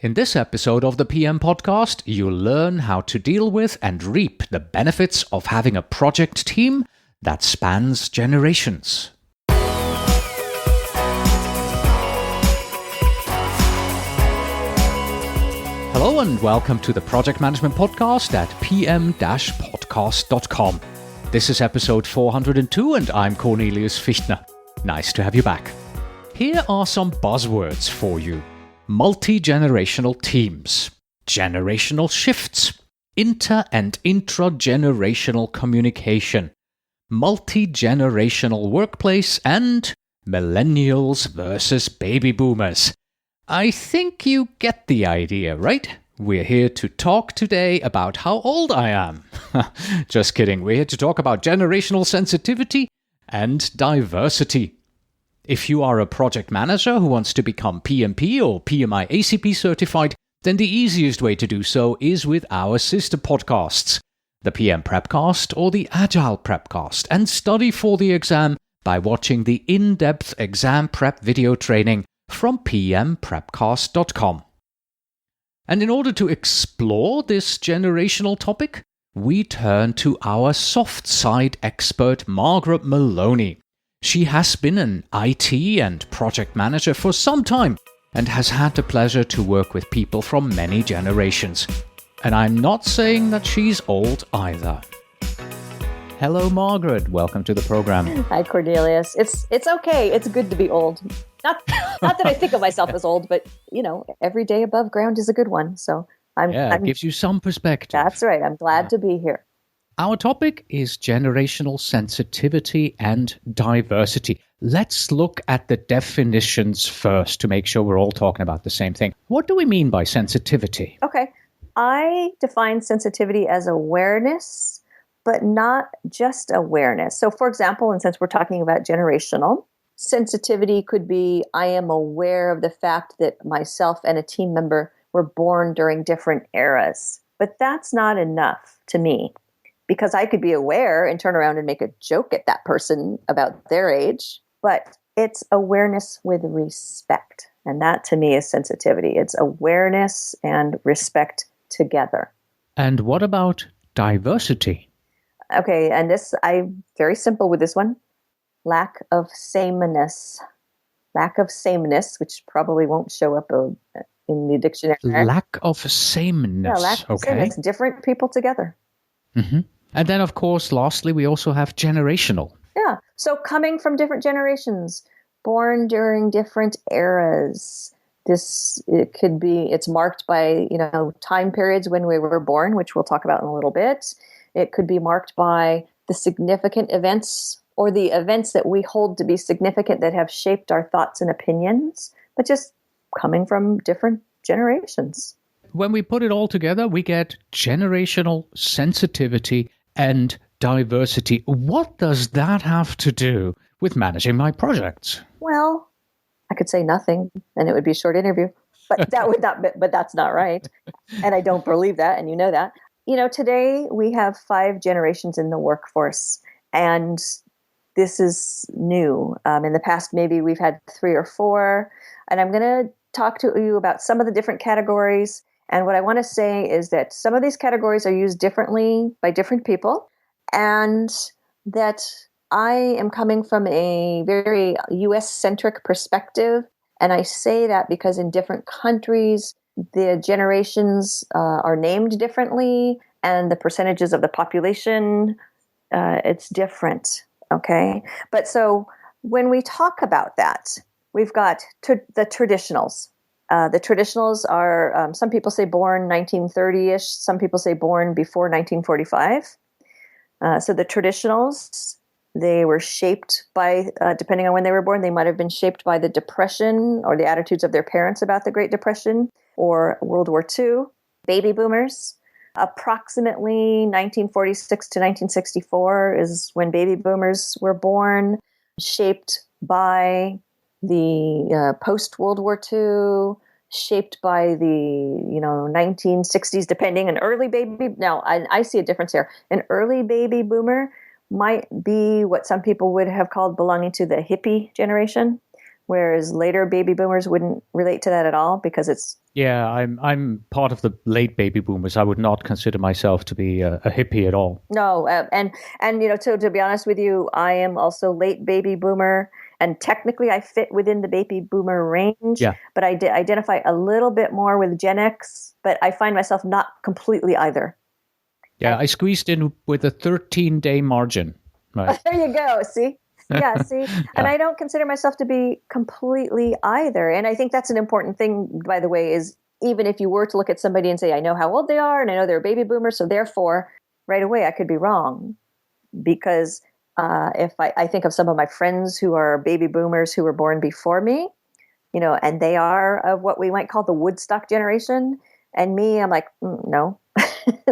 In this episode of the PM Podcast, you'll learn how to deal with and reap the benefits of having a project team that spans generations. Hello and welcome to the Project Management Podcast at pm-podcast.com. This is episode 402 and I'm Cornelius Fichtner. Nice to have you back. Here are some buzzwords for you. Multi-generational teams, generational shifts, inter- and intra-generational communication, multi-generational workplace, and millennials versus baby boomers. I think you get the idea, right? We're here to talk today about how old I am. Just kidding, we're here to talk about generational sensitivity and diversity. If you are a project manager who wants to become PMP or PMI ACP certified, then the easiest way to do so is with our sister podcasts, the PM Prepcast or the Agile Prepcast, and study for the exam by watching the in-depth exam prep video training from pmprepcast.com. And in order to explore this generational topic, we turn to our soft side expert, Margaret Meloni. She has been an IT and project manager for some time and has had the pleasure to work with people from many generations. And I'm not saying that she's old either. Hello, Margaret. Welcome to the program. Hi, Cornelius. It's okay. It's good to be old. Not that I think of myself as old, but, every day above ground is a good one. So it gives you some perspective. That's right. I'm glad to be here. Our topic is generational sensitivity and diversity. Let's look at the definitions first to make sure we're all talking about the same thing. What do we mean by sensitivity? Okay. I define sensitivity as awareness, but not just awareness. So, for example, and since we're talking about generational, sensitivity could be I am aware of the fact that myself and a team member were born during different eras. But that's not enough to me. Because I could be aware and turn around and make a joke at that person about their age, but it's awareness with respect. And that to me is sensitivity. It's awareness and respect together. And what about diversity? Okay, and I'm very simple with this one. Lack of sameness. Lack of sameness, which probably won't show up in the dictionary. Lack of sameness. Yeah, lack of sameness. Different people together. Mm-hmm. And then, of course, lastly, we also have generational. Yeah. So coming from different generations, born during different eras. It's marked by, time periods when we were born, which we'll talk about in a little bit. It could be marked by the significant events or the events that we hold to be significant that have shaped our thoughts and opinions, but just coming from different generations. When we put it all together, we get generational sensitivity and diversity. What does that have to do with managing my projects? Well, I could say nothing, and it would be a short interview, but but that's not right. And I don't believe that, and you know that. Today we have 5 generations in the workforce, and this is new. In the past, maybe we've had 3 or 4, and I'm going to talk to you about some of the different categories. And what I want to say is that some of these categories are used differently by different people, and that I am coming from a very US-centric perspective. And I say that because in different countries, the generations are named differently, and the percentages of the population, it's different, okay? But so when we talk about that, we've got the traditionals. The traditionals are, some people say born 1930-ish, some people say born before 1945. So the traditionals, they were shaped by, depending on when they were born, they might have been shaped by the Depression or the attitudes of their parents about the Great Depression or World War II. Baby boomers, approximately 1946 to 1964 is when baby boomers were born, shaped by the post-World War II, shaped by the 1960s, depending. An early baby, now I see a difference here. An early baby boomer might be what some people would have called belonging to the hippie generation. whereas later baby boomers wouldn't relate to that at all because it's... Yeah, I'm part of the late baby boomers. I would not consider myself to be a hippie at all. No, and to be honest with you, I am also late baby boomer, and technically I fit within the baby boomer range. Yeah. But I identify a little bit more with Gen X, but I find myself not completely either. Yeah, I squeezed in with a 13-day margin. Right. There you go. See? Yeah, see? And I don't consider myself to be completely either. And I think that's an important thing, by the way, is even if you were to look at somebody and say, I know how old they are and I know they're a baby boomer, so therefore, right away, I could be wrong. Because if I think of some of my friends who are baby boomers who were born before me, and they are of what we might call the Woodstock generation. And me, I'm like, no.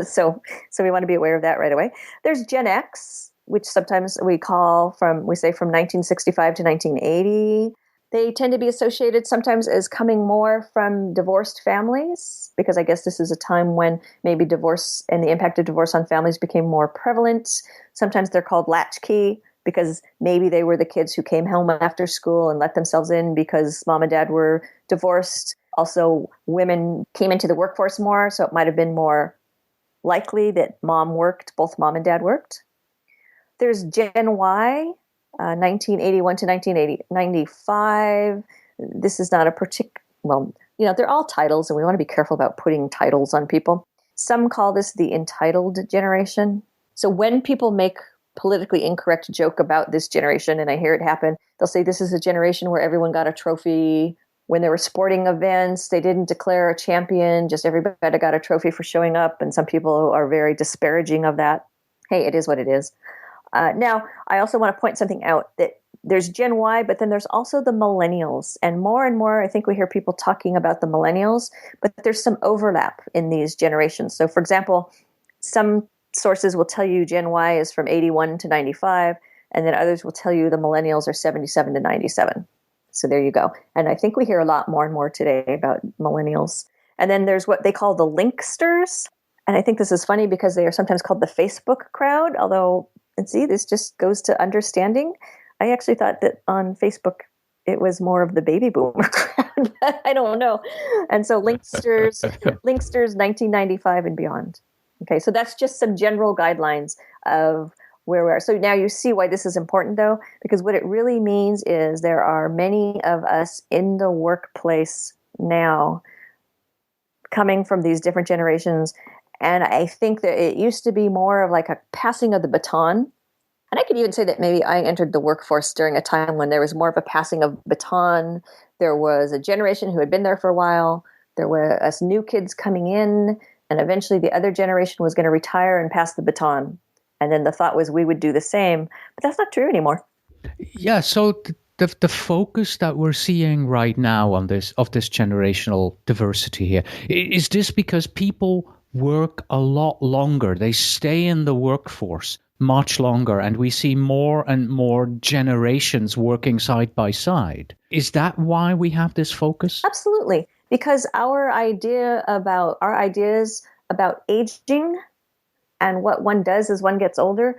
So we want to be aware of that right away. There's Gen X, which sometimes we say from 1965 to 1980. They tend to be associated sometimes as coming more from divorced families, because I guess this is a time when maybe divorce and the impact of divorce on families became more prevalent. Sometimes they're called latchkey because maybe they were the kids who came home after school and let themselves in because mom and dad were divorced. Also, women came into the workforce more, so it might have been more likely that both mom and dad worked. There's Gen Y, 1981 to 1995. This is not a they're all titles, and we want to be careful about putting titles on people. Some call this the entitled generation. So when people make politically incorrect joke about this generation, and I hear it happen, they'll say this is a generation where everyone got a trophy. When there were sporting events, they didn't declare a champion, just everybody got a trophy for showing up, and some people are very disparaging of that. Hey, it is what it is. Now, I also want to point something out, that there's Gen Y, but then there's also the Millennials. And more, I think we hear people talking about the Millennials, but there's some overlap in these generations. So, for example, some sources will tell you Gen Y is from 81 to 95, and then others will tell you the Millennials are 77 to 97. So there you go. And I think we hear a lot more and more today about Millennials. And then there's what they call the Linksters. And I think this is funny because they are sometimes called the Facebook crowd, although... And see, this just goes to understanding. I actually thought that on Facebook, it was more of the baby boomer crowd. I don't know. And so Linksters 1995 and beyond. Okay, so that's just some general guidelines of where we are. So now you see why this is important, though, because what it really means is there are many of us in the workplace now coming from these different generations. And I think that it used to be more of like a passing of the baton. And I could even say that maybe I entered the workforce during a time when there was more of a passing of baton. There was a generation who had been there for a while. There were us new kids coming in, and eventually the other generation was going to retire and pass the baton. And then the thought was we would do the same. But that's not true anymore. Yeah, so the focus that we're seeing right now on this generational diversity here, is this because people work a lot longer? They stay in the workforce much longer, and we see more and more generations working side by side. Is that why we have this focus? Absolutely, because our ideas about aging and what one does as one gets older,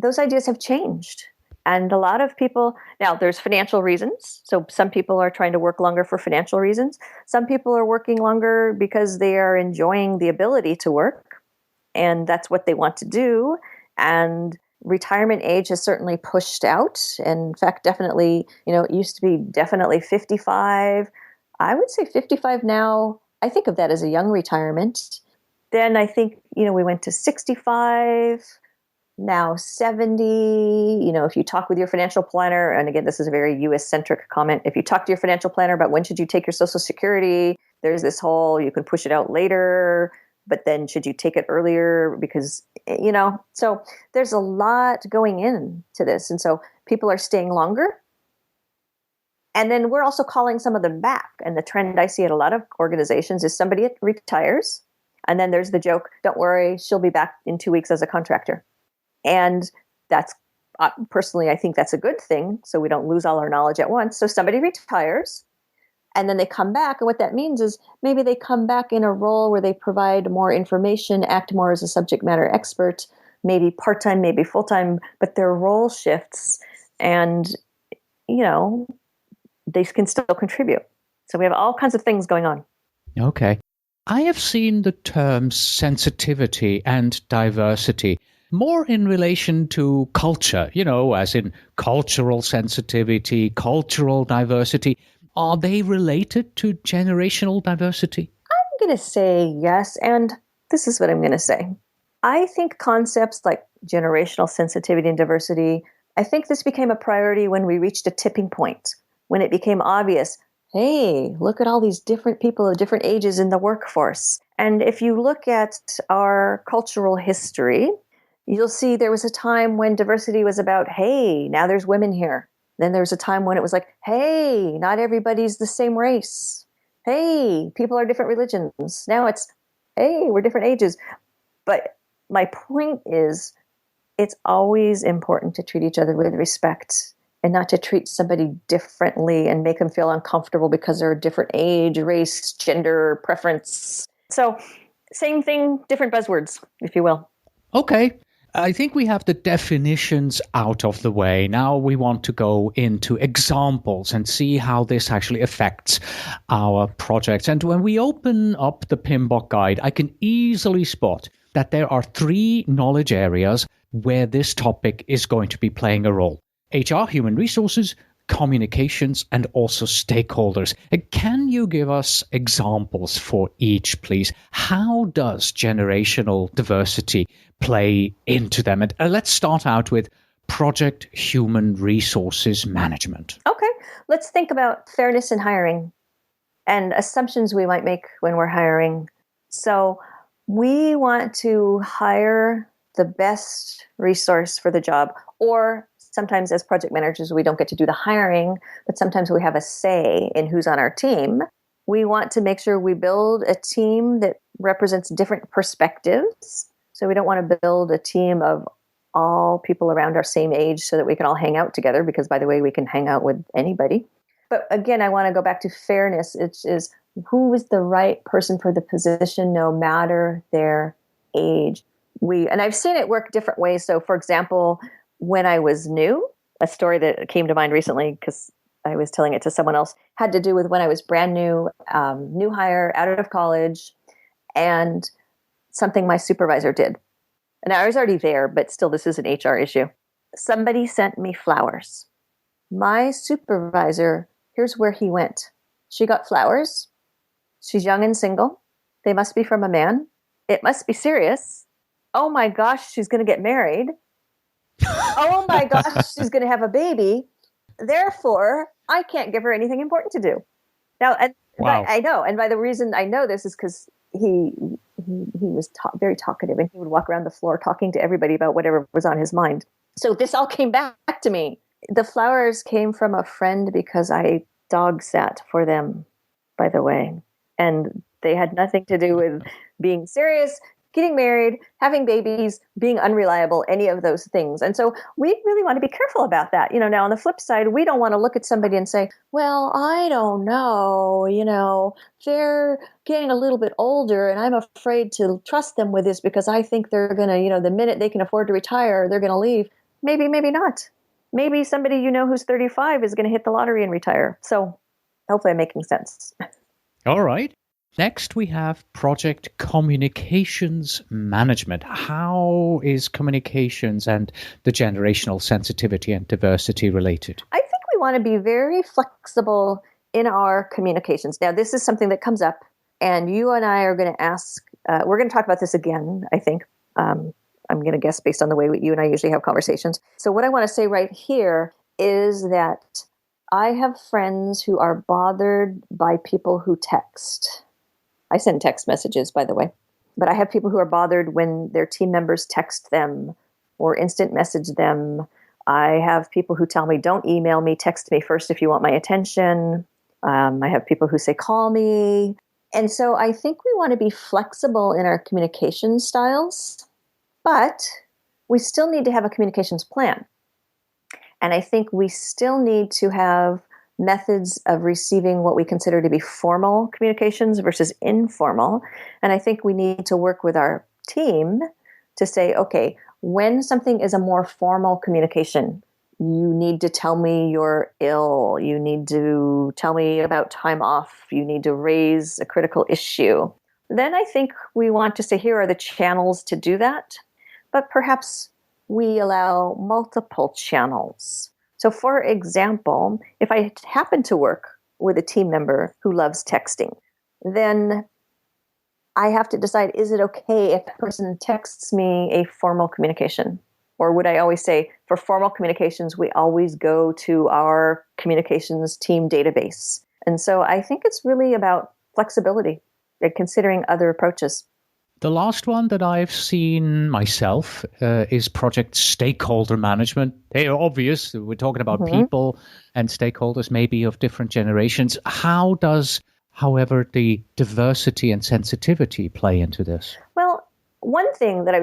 those ideas have changed. And a lot of people, now there's financial reasons. So some people are trying to work longer for financial reasons. Some people are working longer because they are enjoying the ability to work, and that's what they want to do. And retirement age has certainly pushed out. In fact, definitely, it used to be definitely 55. I would say 55 now. I think of that as a young retirement. Then I think, we went to 65. Now 70, if you talk with your financial planner, and again, this is a very US-centric comment, if you talk to your financial planner about when should you take your Social Security, there's this whole, you can push it out later, but then should you take it earlier? Because, so there's a lot going into this. And so people are staying longer. And then we're also calling some of them back. And the trend I see at a lot of organizations is somebody retires, and then there's the joke, don't worry, she'll be back in 2 weeks as a contractor. And that's, personally, I think that's a good thing, so we don't lose all our knowledge at once. So somebody retires, and then they come back. And what that means is maybe they come back in a role where they provide more information, act more as a subject matter expert, maybe part-time, maybe full-time, but their role shifts. And, they can still contribute. So we have all kinds of things going on. Okay. I have seen the terms sensitivity and diversity more in relation to culture, as in cultural sensitivity, cultural diversity. Are they related to generational diversity? I'm going to say yes, and this is what I'm going to say. I think concepts like generational sensitivity and diversity, I think this became a priority when we reached a tipping point, when it became obvious, hey, look at all these different people of different ages in the workforce. And if you look at our cultural history, you'll see there was a time when diversity was about, hey, now there's women here. Then there was a time when it was like, hey, not everybody's the same race. Hey, people are different religions. Now it's, hey, we're different ages. But my point is, it's always important to treat each other with respect and not to treat somebody differently and make them feel uncomfortable because they're a different age, race, gender, preference. So same thing, different buzzwords, if you will. Okay. I think we have the definitions out of the way. Now we want to go into examples and see how this actually affects our projects. And when we open up the PMBOK guide, I can easily spot that there are 3 knowledge areas where this topic is going to be playing a role. HR, human resources, communications, and also stakeholders. Can you give us examples for each, please? How does generational diversity play into them? And let's start out with project human resources management. Okay, let's think about fairness in hiring and assumptions we might make when we're hiring. So we want to hire the best resource for the job, or sometimes as project managers, we don't get to do the hiring, but sometimes we have a say in who's on our team. We want to make sure we build a team that represents different perspectives. So we don't want to build a team of all people around our same age so that we can all hang out together, because by the way, we can hang out with anybody. But again, I want to go back to fairness. It is who is the right person for the position, no matter their age. And I've seen it work different ways. So for example, when I was new, a story that came to mind recently because I was telling it to someone else, had to do with when I was brand new, new hire, out of college, and something my supervisor did. And I was already there, but still, this is an HR issue. Somebody sent me flowers. My supervisor, here's where he went. She got flowers. She's young and single. They must be from a man. It must be serious. Oh my gosh, she's going to get married. Oh my gosh, she's going to have a baby. Therefore, I can't give her anything important to do. Now, and wow. I know, and by the reason I know this is because he was very talkative, and he would walk around the floor talking to everybody about whatever was on his mind. So this all came back to me. The flowers came from a friend because I dog sat for them, by the way. And they had nothing to do with being serious, getting married, having babies, being unreliable, any of those things. And so we really want to be careful about that. Now on the flip side, we don't want to look at somebody and say, well, I don't know, they're getting a little bit older and I'm afraid to trust them with this because I think they're going to, the minute they can afford to retire, they're going to leave. Maybe, maybe not. Maybe somebody who's 35 is going to hit the lottery and retire. So hopefully I'm making sense. All right. Next, we have project communications management. How is communications and the generational sensitivity and diversity related? I think we want to be very flexible in our communications. Now, this is something that comes up, and you and I are going to ask, we're going to talk about this again, I think. I'm going to guess based on the way you and I usually have conversations. So what I want to say right here is that I have friends who are bothered by people who text. I send text messages, by the way, but I have people who are bothered when their team members text them or instant message them. I have people who tell me, don't email me, text me first if you want my attention. I have people who say, call me. And so I think we want to be flexible in our communication styles, but we still need to have a communications plan. And I think we still need to have methods of receiving what we consider to be formal communications versus informal. And I think we need to work with our team to say, okay, when something is a more formal communication, you need to tell me you're ill. You need to tell me about time off. You need to raise a critical issue. Then I think we want to say, here are the channels to do that. But perhaps we allow multiple channels. So for example, if I happen to work with a team member who loves texting, then I have to decide, is it okay if a person texts me a formal communication? Or would I always say, for formal communications, we always go to our communications team database? And so I think it's really about flexibility and considering other approaches. The last one that I've seen myself is project stakeholder management. Hey, obvious, we're talking about people and stakeholders maybe of different generations. How does, however, the diversity and sensitivity play into this? Well, one thing that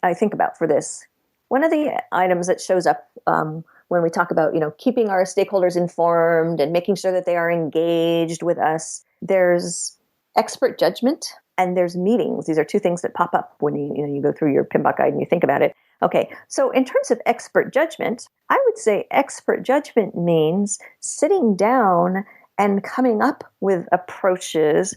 I think about for this, one of the items that shows up when we talk about, keeping our stakeholders informed and making sure that they are engaged with us, there's expert judgment and there's meetings. These are two things that pop up when you go through your PMBOK guide and you think about it. Okay, so in terms of expert judgment, I would say expert judgment means sitting down and coming up with approaches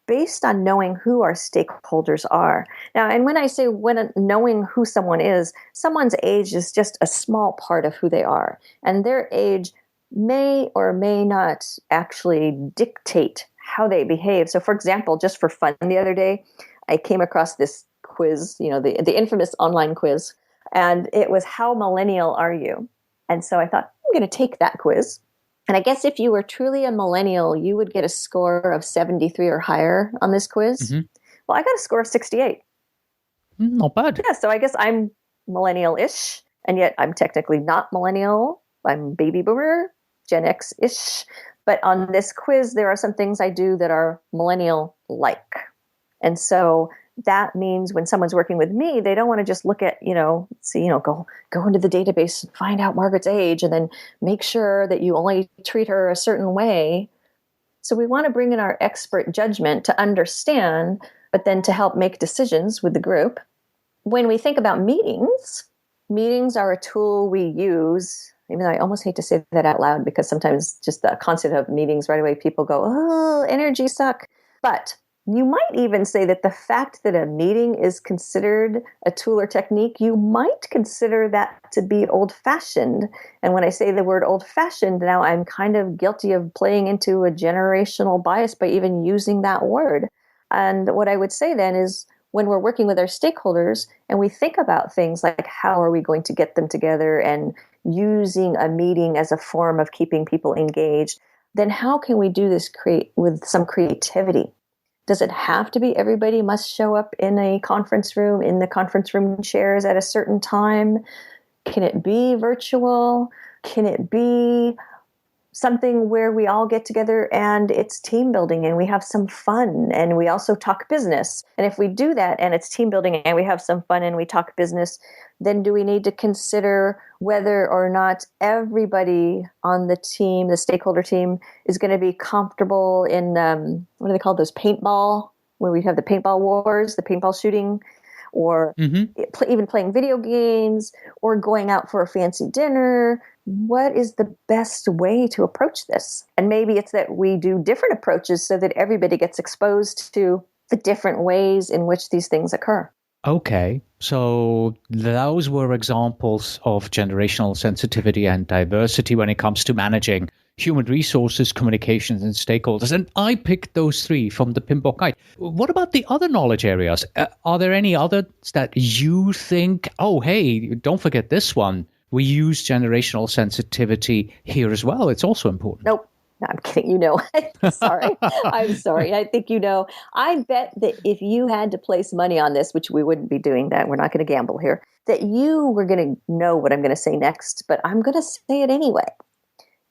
based on knowing who our stakeholders are. Now, and when I say knowing who someone is, someone's age is just a small part of who they are. And their age may or may not actually dictate how they behave. So for example, just for fun, the other day, I came across this quiz, the infamous online quiz, and it was, how millennial are you? And so I thought, I'm going to take that quiz. And I guess if you were truly a millennial, you would get a score of 73 or higher on this quiz. Well, I got a score of 68. Not bad. Yeah, so I guess I'm millennial-ish, and yet I'm technically not millennial. I'm baby boomer, Gen X-ish. But on this quiz, there are some things I do that are millennial-like. And so that means when someone's working with me, they don't want to just look at, go into the database and find out Margaret's age and then make sure that you only treat her a certain way. So we want to bring in our expert judgment to understand, but then to help make decisions with the group. When we think about meetings are a tool we use. Even though I almost hate to say that out loud, because sometimes just the concept of meetings right away, people go, oh, energy suck. But you might even say that the fact that a meeting is considered a tool or technique, you might consider that to be old-fashioned. And when I say the word old-fashioned, now I'm kind of guilty of playing into a generational bias by even using that word. And what I would say then is, when we're working with our stakeholders and we think about things like how are we going to get them together and using a meeting as a form of keeping people engaged, then how can we do this with some creativity? Does it have to be everybody must show up in a conference room, in the conference room chairs at a certain time? Can it be virtual? Can it be something where we all get together and it's team building and we have some fun and we also talk business? And if we do that and it's team building and we have some fun and we talk business, then do we need to consider whether or not everybody on the team, the stakeholder team, is going to be comfortable in, what do they call those, paintball, where we have the paintball wars, the paintball shooting, or even playing video games or going out for a fancy dinner? What is the best way to approach this? And maybe it's that we do different approaches so that everybody gets exposed to the different ways in which these things occur. Okay, so those were examples of generational sensitivity and diversity when it comes to managing human resources, communications, and stakeholders. And I picked those three from the PMBOK guide. What about the other knowledge areas? Are there any others that you think, oh, hey, don't forget this one? We use generational sensitivity here as well. It's also important. Nope. No, I'm kidding. Sorry. I'm sorry. I think I bet that if you had to place money on this, which we wouldn't be doing that, we're not going to gamble here, that you were going to know what I'm going to say next, but I'm going to say it anyway.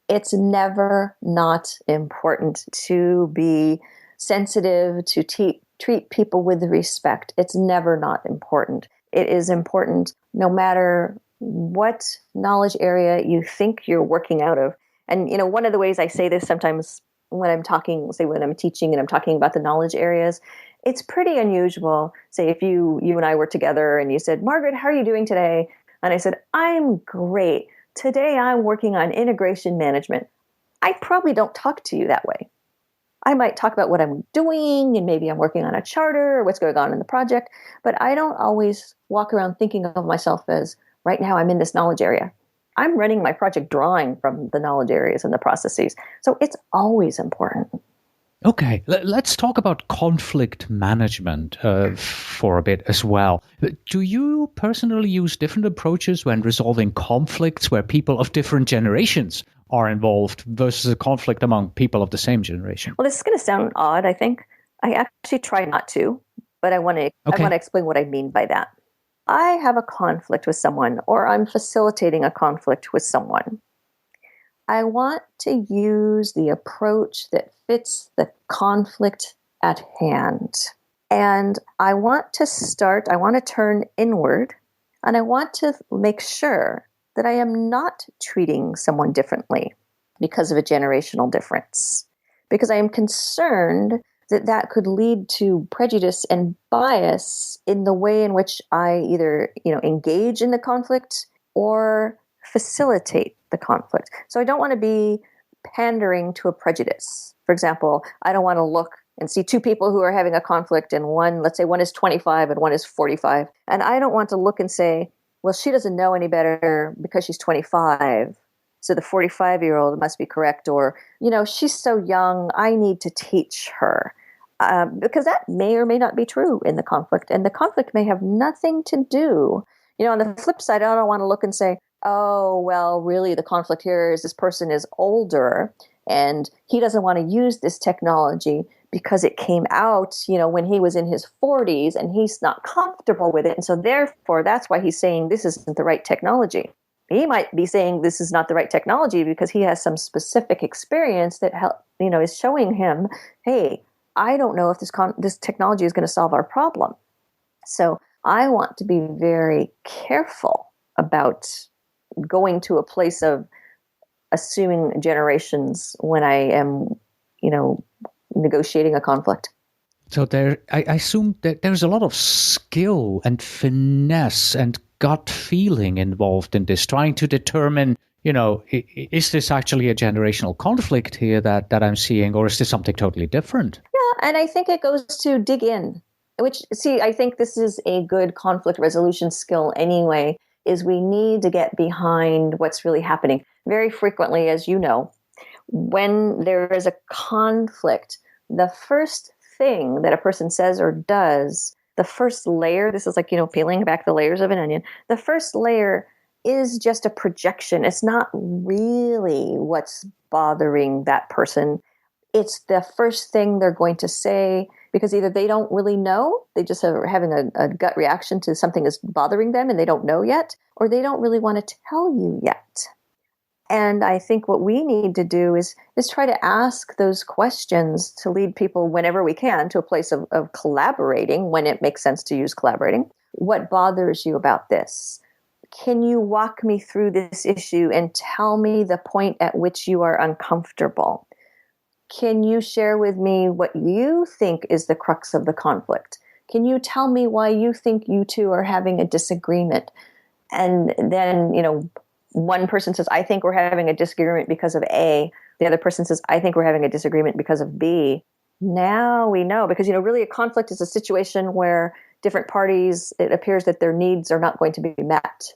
It's never not important to be sensitive, to treat people with respect. It's never not important. It is important no matter what knowledge area you think you're working out of. And, one of the ways I say this sometimes when I'm talking, say when I'm teaching and I'm talking about the knowledge areas, it's pretty unusual. Say if you and I were together and you said, Margaret, how are you doing today? And I said, I'm great. today I'm working on integration management. I probably don't talk to you that way. I might talk about what I'm doing, and maybe I'm working on a charter or what's going on in the project, but I don't always walk around thinking of myself as, right now I'm in this knowledge area. I'm running my project drawing from the knowledge areas and the processes. So it's always important. Okay, let's talk about conflict management for a bit as well. Do you personally use different approaches when resolving conflicts where people of different generations are involved versus a conflict among people of the same generation? Well, this is going to sound odd, I think. I actually try not to, but I want to explain what I mean by that. I have a conflict with someone, or I'm facilitating a conflict with someone. I want to use the approach that fits the conflict at hand. And I want to turn inward, and I want to make sure that I am not treating someone differently because of a generational difference. Because I am concerned that that could lead to prejudice and bias in the way in which I either, engage in the conflict or facilitate the conflict. So I don't want to be pandering to a prejudice. For example, I don't want to look and see two people who are having a conflict, and let's say one is 25 and one is 45. And I don't want to look and say, well, she doesn't know any better because she's 25. So the 45-year-old must be correct. Or, she's so young, I need to teach her. Because that may or may not be true in the conflict. And the conflict may have nothing to do. On the flip side, I don't want to look and say, oh, well, really the conflict here is this person is older and he doesn't want to use this technology because it came out, when he was in his 40s and he's not comfortable with it. And so therefore, that's why he's saying this isn't the right technology. He might be saying this is not the right technology because he has some specific experience that is showing him, hey, I don't know if this technology is going to solve our problem. So I want to be very careful about going to a place of assuming generations when I am, negotiating a conflict. So I assume that there's a lot of skill and finesse and gut feeling involved in this, trying to determine, is this actually a generational conflict here that I'm seeing, or is this something totally different? Yeah, and I think it goes to dig in, I think this is a good conflict resolution skill anyway, is we need to get behind what's really happening. Very frequently, as you know, when there is a conflict, the first thing that a person says or does, the first layer, this is like, peeling back the layers of an onion, the first layer is just a projection. It's not really what's bothering that person. It's the first thing they're going to say, because either they don't really know, they just are having a gut reaction to something is bothering them and they don't know yet, or they don't really want to tell you yet. And I think what we need to do is try to ask those questions to lead people whenever we can to a place of collaborating when it makes sense to use collaborating. What bothers you about this? Can you walk me through this issue and tell me the point at which you are uncomfortable? Can you share with me what you think is the crux of the conflict? Can you tell me why you think you two are having a disagreement? And then, one person says, I think we're having a disagreement because of A. The other person says, I think we're having a disagreement because of B. Now we know, because, really a conflict is a situation where different parties, it appears that their needs are not going to be met.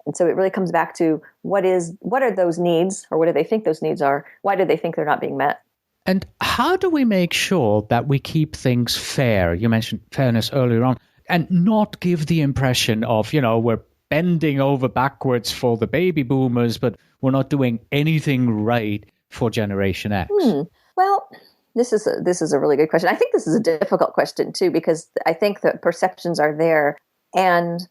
And so it really comes back to what are those needs, or what do they think those needs are? Why do they think they're not being met? And how do we make sure that we keep things fair? You mentioned fairness earlier on, and not give the impression of, we're bending over backwards for the baby boomers, but we're not doing anything right for Generation X. Well, this is a really good question. I think this is a difficult question too, because I think that perceptions are there. And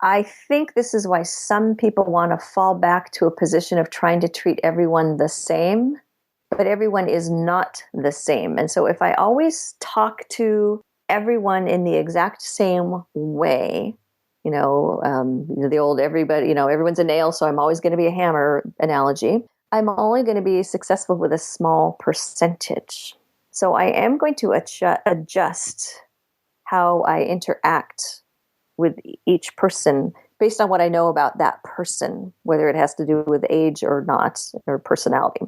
I think this is why some people want to fall back to a position of trying to treat everyone the same, but everyone is not the same. And so if I always talk to everyone in the exact same way, the old everybody, everyone's a nail, so I'm always going to be a hammer analogy, I'm only going to be successful with a small percentage. So I am going to adjust how I interact with each person based on what I know about that person, whether it has to do with age or not, or personality.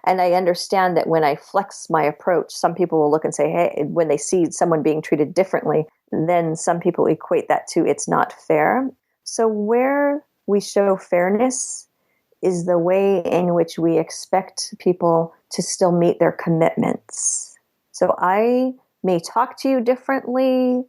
And I understand that when I flex my approach, some people will look and say, hey, when they see someone being treated differently, then some people equate that to it's not fair. So where we show fairness is the way in which we expect people to still meet their commitments. So I may talk to you differently.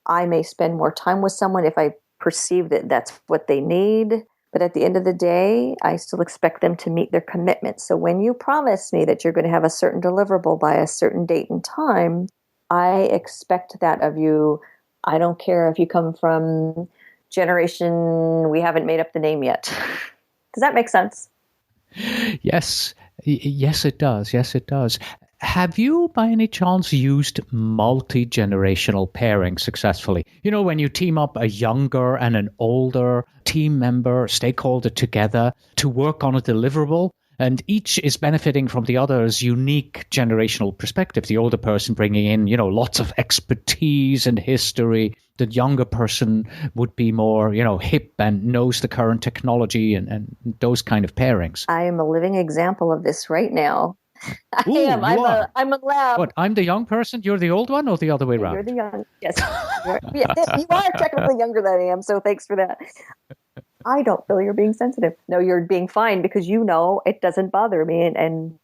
I may spend more time with someone if I perceive that that's what they need. But at the end of the day, I still expect them to meet their commitments. So when you promise me that you're going to have a certain deliverable by a certain date and time, I expect that of you. I don't care if you come from generation, we haven't made up the name yet. Does that make sense? Yes. Yes, it does. Yes, it does. Have you, by any chance, used multi-generational pairing successfully? You know, when you team up a younger and an older team member, stakeholder together to work on a deliverable, and each is benefiting from the other's unique generational perspective. The older person bringing in, you know, lots of expertise and history. The younger person would be more, you know, hip and knows the current technology and those kind of pairings. I am a living example of this right now. I Ooh, am. you are. I'm a lab. What, I'm the young person, you're the old one, or the other way around? You're the young. Yes. You are technically younger than I am, so thanks for that. I don't feel you're being sensitive. No, you're being fine because you know it doesn't bother me. And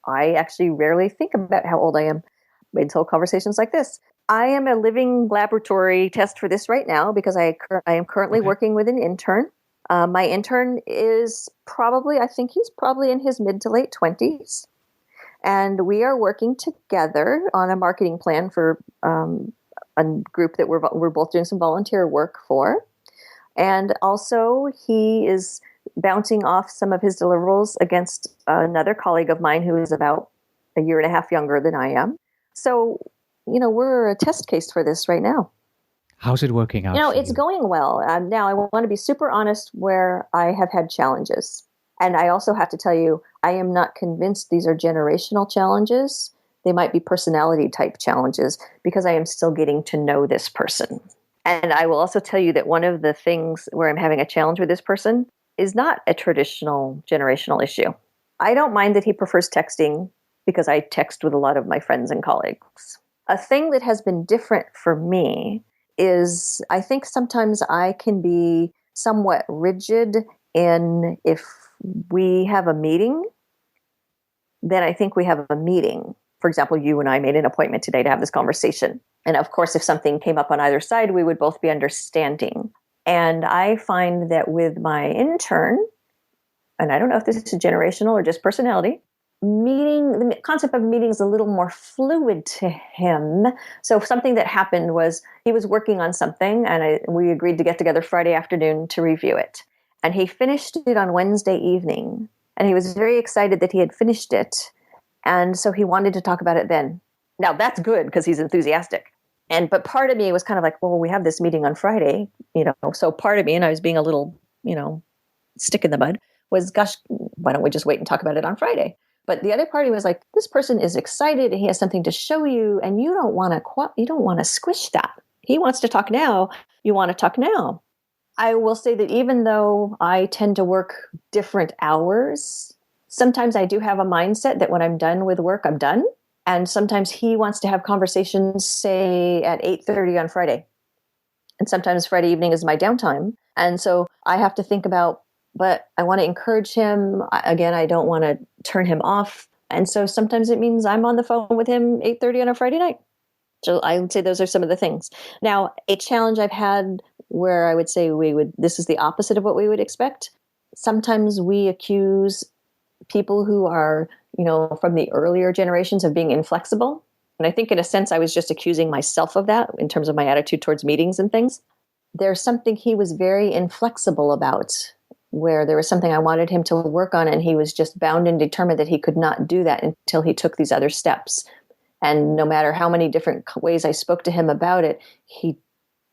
I actually rarely think about how old I am until conversations like this. I am a living laboratory test for this right now because I am currently working with an intern. My intern is I think he's probably in his mid to late 20s. And we are working together on a marketing plan for a group that we're both doing some volunteer work for. And also, he is bouncing off some of his deliverables against another colleague of mine who is about a year and a half younger than I am. So, you know, we're a test case for this right now. How's it working out? You know, it's going well. Now, I want to be super honest where I have had challenges. And I also have to tell you, I am not convinced these are generational challenges. They might be personality type challenges because I am still getting to know this person. And I will also tell you that one of the things where I'm having a challenge with this person is not a traditional generational issue. I don't mind that he prefers texting because I text with a lot of my friends and colleagues. A thing that has been different for me is I think sometimes I can be somewhat rigid in if we have a meeting, then I think we have a meeting. For example, you and I made an appointment today to have this conversation. And of course, if something came up on either side, we would both be understanding. And I find that with my intern, and I don't know if this is generational or just personality, the concept of meeting is a little more fluid to him. So something that happened was he was working on something and we agreed to get together Friday afternoon to review it. And he finished it on Wednesday evening. And he was very excited that he had finished it. And so he wanted to talk about it then. Now that's good because he's enthusiastic. But part of me was kind of like, well, we have this meeting on Friday, you know. So part of me, and I was being a little, you know, stick in the mud, was, gosh, why don't we just wait and talk about it on Friday? But the other party was like, this person is excited and he has something to show you, and you don't want to squish that. He wants to talk now. You want to talk now. I will say that even though I tend to work different hours, sometimes I do have a mindset that when I'm done with work, I'm done. And sometimes he wants to have conversations, say, at 8:30 on Friday. And sometimes Friday evening is my downtime. And so I have to think about, but I want to encourage him. Again, I don't want to turn him off. And so sometimes it means I'm on the phone with him 8:30 on a Friday night. So I would say those are some of the things. Now, a challenge I've had where I would say this is the opposite of what we would expect. Sometimes we accuse people who are, you know, from the earlier generations of being inflexible. And I think in a sense, I was just accusing myself of that in terms of my attitude towards meetings and things. There's something he was very inflexible about, where there was something I wanted him to work on, and he was just bound and determined that he could not do that until he took these other steps. And no matter how many different ways I spoke to him about it, he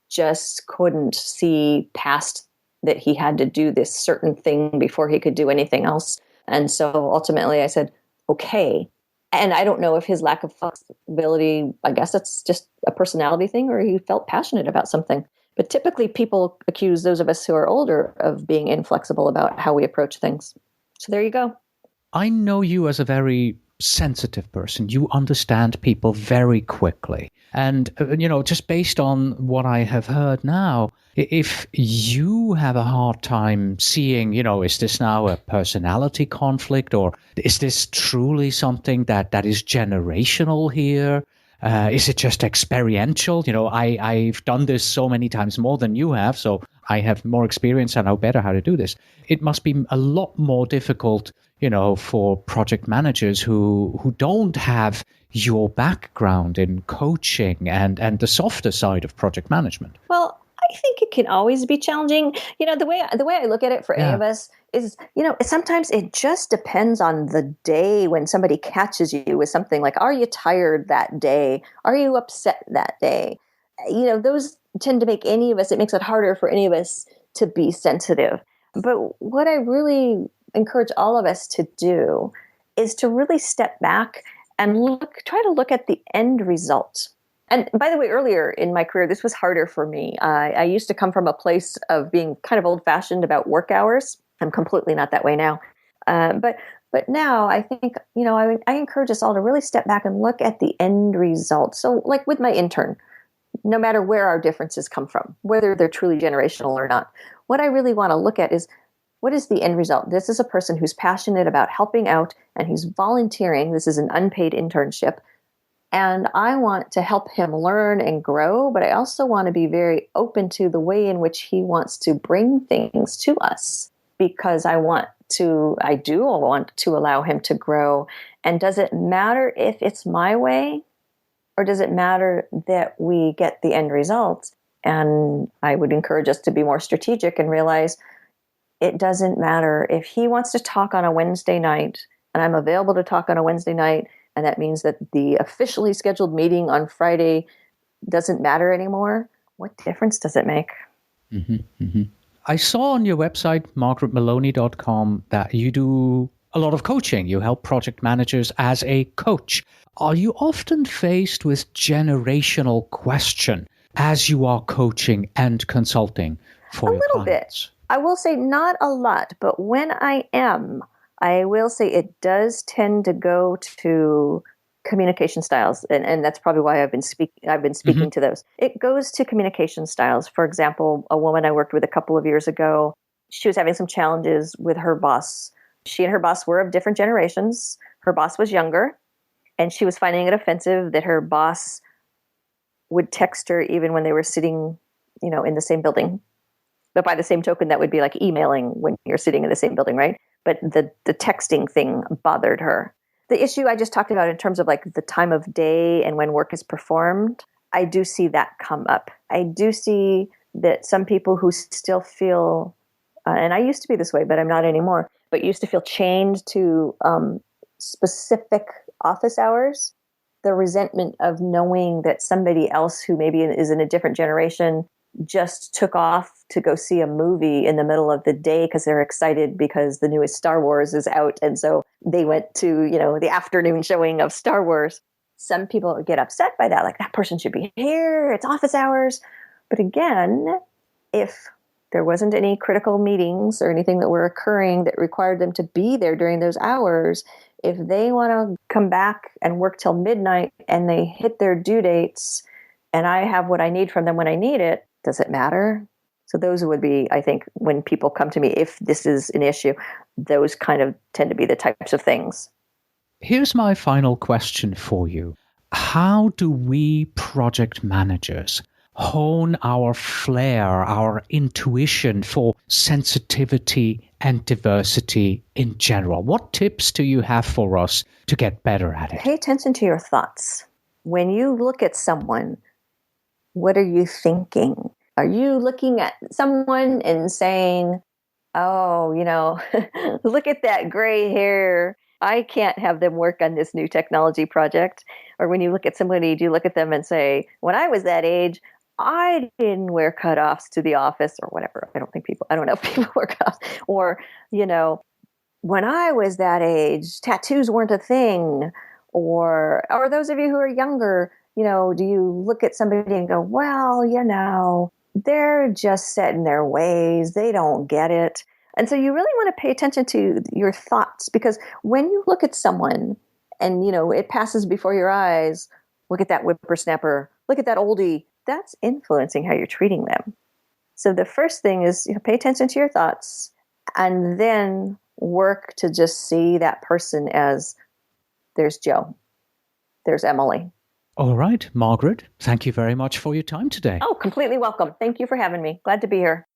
just couldn't see past that he had to do this certain thing before he could do anything else. And so ultimately I said, okay. And I don't know if his lack of flexibility, I guess that's just a personality thing, or he felt passionate about something. But typically people accuse those of us who are older of being inflexible about how we approach things. So there you go. I know you as a very sensitive person. You understand people very quickly. And, just based on what I have heard now, if you have a hard time seeing, is this now a personality conflict, or is this truly something that is generational here? Is it just experiential? I've done this so many times more than you have, so I have more experience and know better how to do this. It must be a lot more difficult, for project managers who don't have your background in coaching and the softer side of project management. Well, I think it can always be challenging. The way I look at it for any of us is, sometimes it just depends on the day when somebody catches you with something like, are you tired that day? Are you upset that day? Those tend to make it makes it harder for any of us to be sensitive. But what I really encourage all of us to do is to really step back and try to look at the end result. And by the way, earlier in my career, this was harder for me. I used to come from a place of being kind of old-fashioned about work hours. I'm completely not that way now. But now I think, I encourage us all to really step back and look at the end result. So like with my intern, no matter where our differences come from, whether they're truly generational or not, what I really want to look at is, what is the end result? This is a person who's passionate about helping out and he's volunteering. This is an unpaid internship. And I want to help him learn and grow, but I also want to be very open to the way in which he wants to bring things to us, because I do want to allow him to grow. And does it matter if it's my way, or does it matter that we get the end result? And I would encourage us to be more strategic and realize it doesn't matter if he wants to talk on a Wednesday night and I'm available to talk on a Wednesday night. And that means that the officially scheduled meeting on Friday doesn't matter anymore. What difference does it make? Mm-hmm, mm-hmm. I saw on your website, margaretmeloni.com, that you do a lot of coaching. You help project managers as a coach. Are you often faced with generational question as you are coaching and consulting for your clients? A little bit. I will say not a lot, but when I am, I will say it does tend to go to communication styles, and that's probably why I've been speaking to those. It goes to communication styles. For example, a woman I worked with a couple of years ago, she was having some challenges with her boss. She and her boss were of different generations. Her boss was younger, and she was finding it offensive that her boss would text her even when they were sitting, in the same building. But by the same token, that would be like emailing when you're sitting in the same building, right? But the texting thing bothered her. The issue I just talked about in terms of like the time of day and when work is performed, I do see that come up. I do see that some people who still feel, and I used to be this way, but I'm not anymore, but used to feel chained to specific office hours, the resentment of knowing that somebody else who maybe is in a different generation just took off to go see a movie in the middle of the day because they're excited because the newest Star Wars is out. And so they went to, the afternoon showing of Star Wars. Some people get upset by that. Like, that person should be here. It's office hours. But again, if there wasn't any critical meetings or anything that were occurring that required them to be there during those hours, if they want to come back and work till midnight and they hit their due dates and I have what I need from them when I need it, does it matter? So those would be, I think, when people come to me, if this is an issue, those kind of tend to be the types of things. Here's my final question for you. How do we project managers hone our flair, our intuition for sensitivity and diversity in general? What tips do you have for us to get better at it? Pay attention to your thoughts. When you look at someone, what are you thinking? Are you looking at someone and saying, oh, look at that gray hair. I can't have them work on this new technology project. Or when you look at somebody, do you look at them and say, when I was that age, I didn't wear cutoffs to the office or whatever. I don't know if people wear cutoffs. Or, when I was that age, tattoos weren't a thing. Or those of you who are younger, do you look at somebody and go, well, they're just set in their ways. They don't get it. And so you really want to pay attention to your thoughts, because when you look at someone and, it passes before your eyes, look at that whippersnapper, look at that oldie, that's influencing how you're treating them. So the first thing is pay attention to your thoughts, and then work to just see that person as there's Joe, there's Emily. All right, Margaret, thank you very much for your time today. Oh, completely welcome. Thank you for having me. Glad to be here.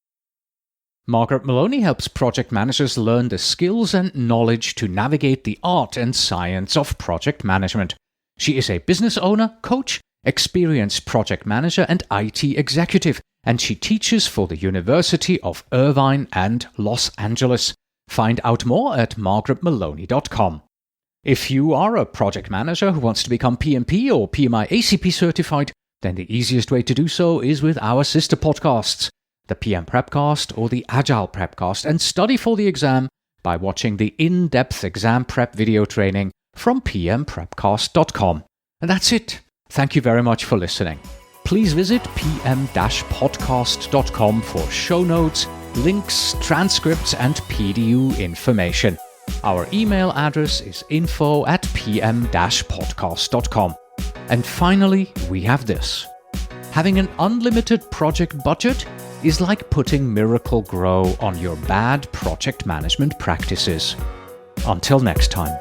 Margaret Meloni helps project managers learn the skills and knowledge to navigate the art and science of project management. She is a business owner, coach, experienced project manager, and IT executive, and she teaches for the University of Irvine and Los Angeles. Find out more at margaretmeloni.com. If you are a project manager who wants to become PMP or PMI ACP certified, then the easiest way to do so is with our sister podcasts, the PM Prepcast or the Agile Prepcast, and study for the exam by watching the in-depth exam prep video training from pmprepcast.com. And that's it. Thank you very much for listening. Please visit pm-podcast.com for show notes, links, transcripts, and PDU information. Our email address is info@pm-podcast.com. And finally, we have this. Having an unlimited project budget is like putting Miracle Grow on your bad project management practices. Until next time.